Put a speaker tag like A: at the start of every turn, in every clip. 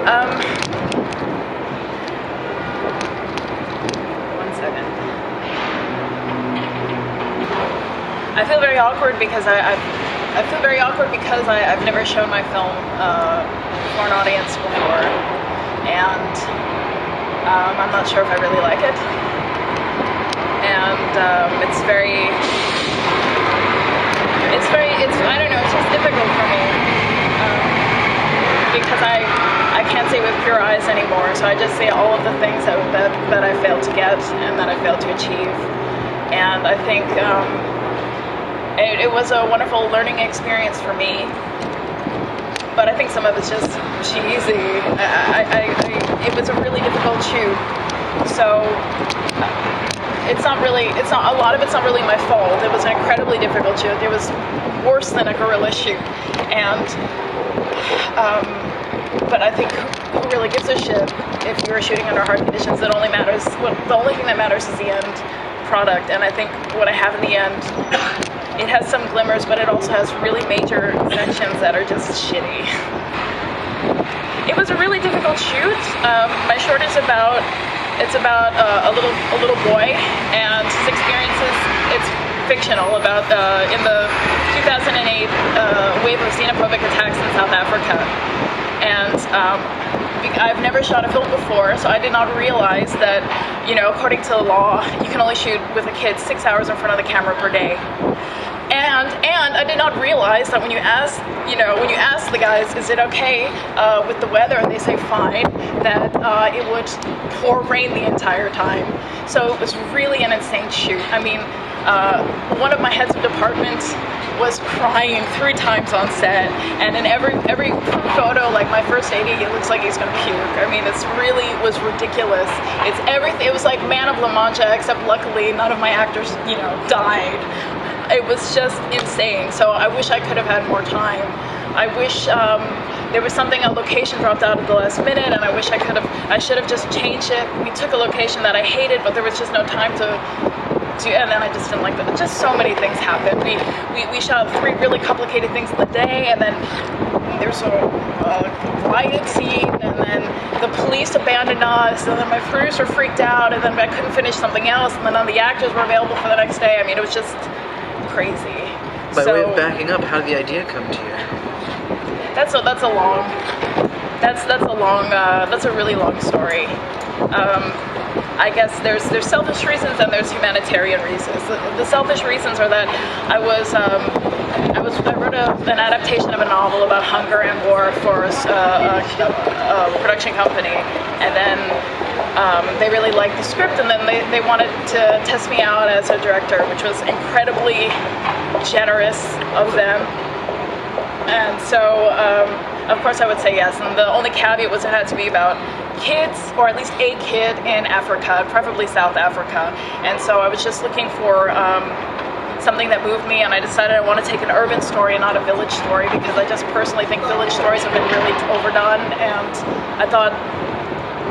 A: One second. I feel very awkward because I've never shown my film for an audience before, and I'm not sure if I really like it. And I don't know, it's just difficult for me because I can't see with pure eyes anymore. So I just see all of the things that I failed to get and that I failed to achieve. And I think it was a wonderful learning experience for me. But I think some of it's just cheesy. It was a really difficult shoot. So a lot of it's not really my fault. It was an incredibly difficult shoot. It was worse than a guerrilla shoot. And, but I think who really gives a shit if you were shooting under hard conditions? The only thing that matters is the end product. And I think what I have in the end, it has some glimmers, but it also has really major sections that are just shitty. It was a really difficult shoot. My short is about a little boy and his experiences. It's fictional about in the 2008 wave of xenophobic attacks in South Africa. And I've never shot a film before, so I did not realize that, according to the law, you can only shoot with a kid 6 hours in front of the camera per day. And I did not realize that when you ask the guys, is it okay with the weather, and they say fine, that it would pour rain the entire time. So it was really an insane shoot. I mean, one of my heads of department was crying 3 times on set, and in every photo, like my first AD, it looks like he's gonna puke. I mean, it was ridiculous. It's everything. It was like Man of La Mancha, except luckily none of my actors, died. It was just insane. So I wish I could have had more time. I wish there was a location dropped out at the last minute, and I should have just changed it. We took a location that I hated, but there was just no time to and then I just didn't like that. Just so many things happened. We shot 3 really complicated things in the day, and then there's a riot scene, and then the police abandoned us, and then my producer freaked out, and then I couldn't finish something else, and then none of the actors were available for the next day. I mean, it was just crazy.
B: By way of backing up, how did the idea come to you?
A: That's a really long story. I guess there's selfish reasons and there's humanitarian reasons. The selfish reasons are that I wrote an adaptation of a novel about hunger and war for a production company, and then they really liked the script, and then they wanted to test me out as a director, which was incredibly generous of them. And so, of course, I would say yes. And the only caveat was it had to be about kids, or at least a kid in Africa, preferably South Africa. And so I was just looking for something that moved me, and I decided I want to take an urban story and not a village story, because I just personally think village stories have been really overdone, and I thought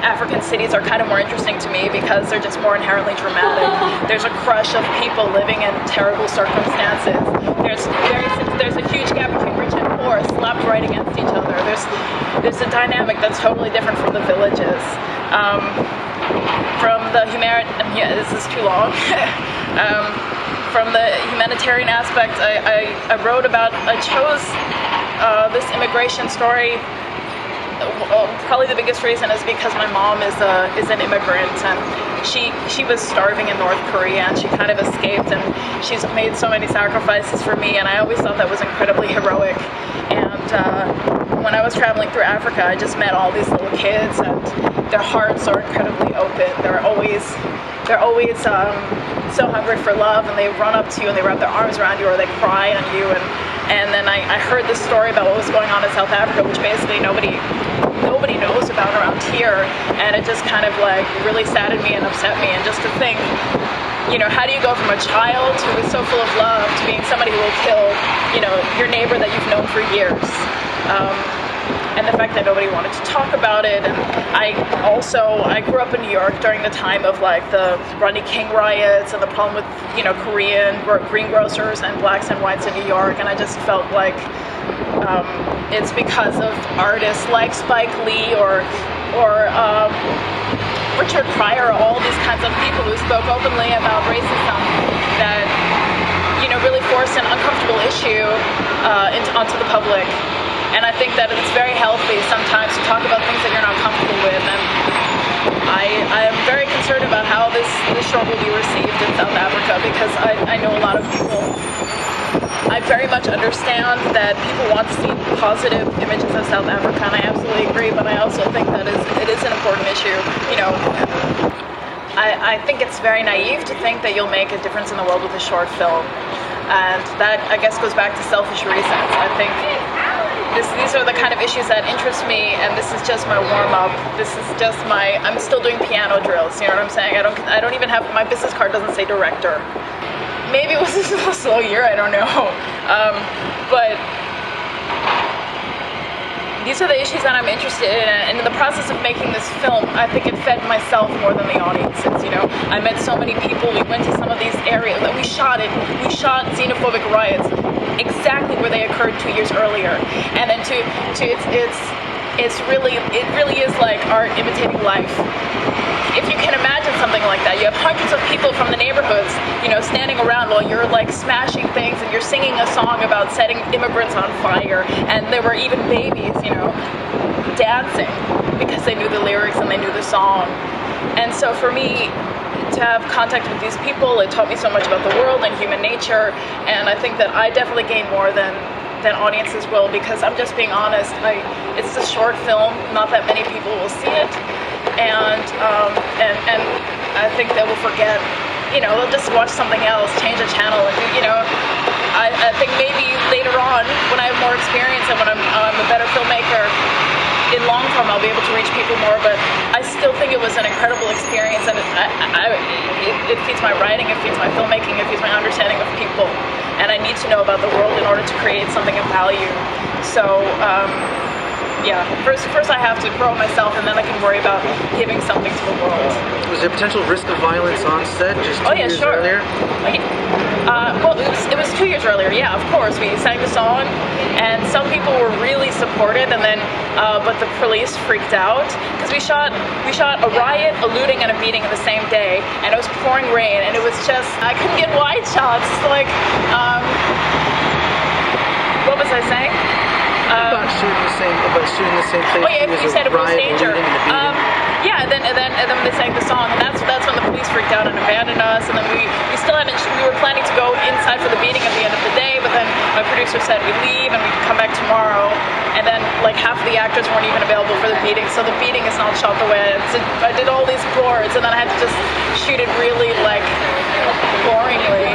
A: African cities are kind of more interesting to me because they're just more inherently dramatic. There's a crush of people living in terrible circumstances. There's a huge gap between rich and poor, slapped right against each other. There's a dynamic that's totally different from the villages. This is too long. From the humanitarian aspect, I chose this immigration story. Probably the biggest reason is because my mom is an immigrant, and she was starving in North Korea, and she kind of escaped, and she's made so many sacrifices for me, and I always thought that was incredibly heroic. And when I was traveling through Africa, I just met all these little kids, and their hearts are incredibly open. They're always so hungry for love, and they run up to you and they wrap their arms around you, or they cry on you. And then I heard this story about what was going on in South Africa, which basically nobody knows about around here, and it just kind of like really saddened me and upset me. And just to think, how do you go from a child who is so full of love to being somebody who will kill, your neighbor that you've known for years? and the fact that nobody wanted to talk about it. And I grew up in New York during the time of like the Rodney King riots and the problem with, you know, Korean greengrocers and blacks and whites in New York, and I just felt like it's because of artists like Spike Lee or Richard Pryor, all these kinds of people who spoke openly about racism that, you know, really forced an uncomfortable issue onto the public. And I think that it's very healthy sometimes to talk about things that you're not comfortable with. And I am very concerned about how this short will be received in South Africa, because I know a lot of people. I very much understand that people want to see positive images of South Africa, and I absolutely agree, but I also think that it is an important issue. You know, I think it's very naive to think that you'll make a difference in the world with a short film. And that, I guess, goes back to selfish reasons. I think these are the kind of issues that interest me, and this is just my warm-up. This is just I'm still doing piano drills, you know what I'm saying? I don't even have, my business card doesn't say director. Maybe it was a slow year, I don't know. But these are the issues that I'm interested in, and in the process of making this film, I think it fed myself more than the audiences, you know. I met so many people, we went to some of these areas, we shot xenophobic riots exactly where they occurred 2 years earlier. And then it really is like art imitating life. If you can imagine something like that, you have hundreds of people from the neighborhoods, you know, standing around while you're like smashing things and you're singing a song about setting immigrants on fire, and there were even babies, you know, dancing because they knew the lyrics and they knew the song. And so for me to have contact with these people, it taught me so much about the world and human nature, and I think that I definitely gained more than audiences will, because I'm just being honest, it's a short film, not that many people will see it. And I think they will forget, you know, they'll just watch something else, change the channel, and do, you know, I think maybe later on, when I have more experience and when I'm a better filmmaker, in long form I'll be able to reach people more, but I still think it was an incredible experience, and it feeds my writing, it feeds my filmmaking, it feeds my understanding of people, and I need to know about the world in order to create something of value. So, yeah, first I have to grow myself, and then I can worry about giving something to the world.
B: Was there potential risk of violence on set just 2 years earlier?
A: Well, it was 2 years earlier, yeah, of course. We sang the song, and some people were really supportive, and then, but the police freaked out, because we shot a riot, a looting, and a beating in the same day, and it was pouring rain, and it was just, I couldn't get wide shots, like, what was I saying?
B: About shooting the same place.
A: Oh yeah, you said it was danger. Yeah, and then they sang the song, and that's when the police freaked out and abandoned us. And then we were planning to go inside for the beating at the end of the day, but then my producer said we'd leave and we'd come back tomorrow. And then like half of the actors weren't even available for the beating, so the beating is not shot the way I did all these boards, and then I had to just shoot it really like boringly.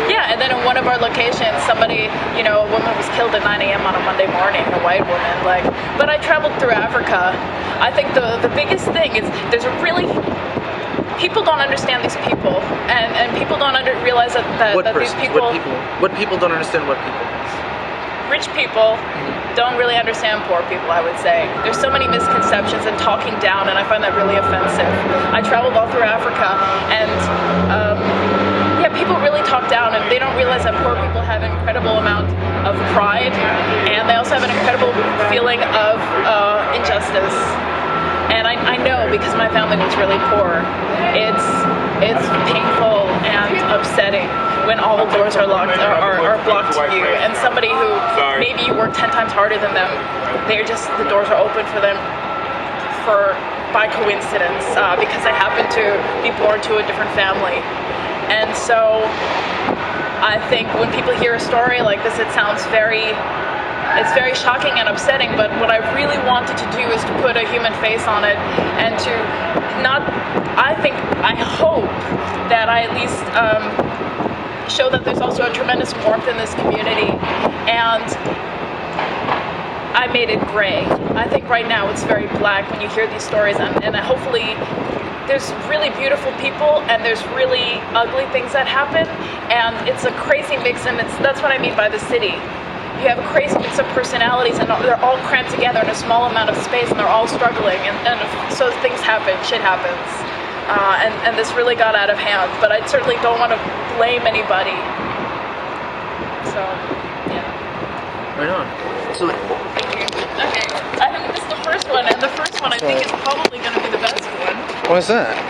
A: Yeah, and then in one of our locations, somebody, you know, a woman was killed at 9 a.m. on a Monday morning, a white woman, like, but I traveled through Africa. I think the biggest thing is people don't understand these people, and people don't realize that these people...
B: What people don't understand what people?
A: Rich people don't really understand poor people, I would say. There's so many misconceptions and talking down, and I find that really offensive. I traveled all through Africa, and yeah, people really talk down, and they don't realize that poor people have an incredible amount of pride, and they also have an incredible feeling of injustice. And I know, because my family was really poor, it's painful and upsetting when all the doors are locked are blocked to you, and somebody who maybe you work 10 times harder than them, the doors are open for them by coincidence, because they happen to be born to a different family. And so I think when people hear a story like this, it's very shocking and upsetting, but what I really wanted to do is to put a human face on it, and to I hope that I at least show that there's also a tremendous warmth in this community, and I made it gray. I think right now it's very black when you hear these stories, and hopefully there's really beautiful people and there's really ugly things that happen, and it's a crazy mix, and that's what I mean by the city. you have a crazy mix of personalities, and they're all crammed together in a small amount of space, and they're all struggling, and so things happen, shit happens, and this really got out of hand. But I certainly don't want to blame anybody. So, yeah.
B: Right on. So,
A: thank you. Okay, I think this is the first one, and the first one I think is probably going to be the best one.
B: what is that?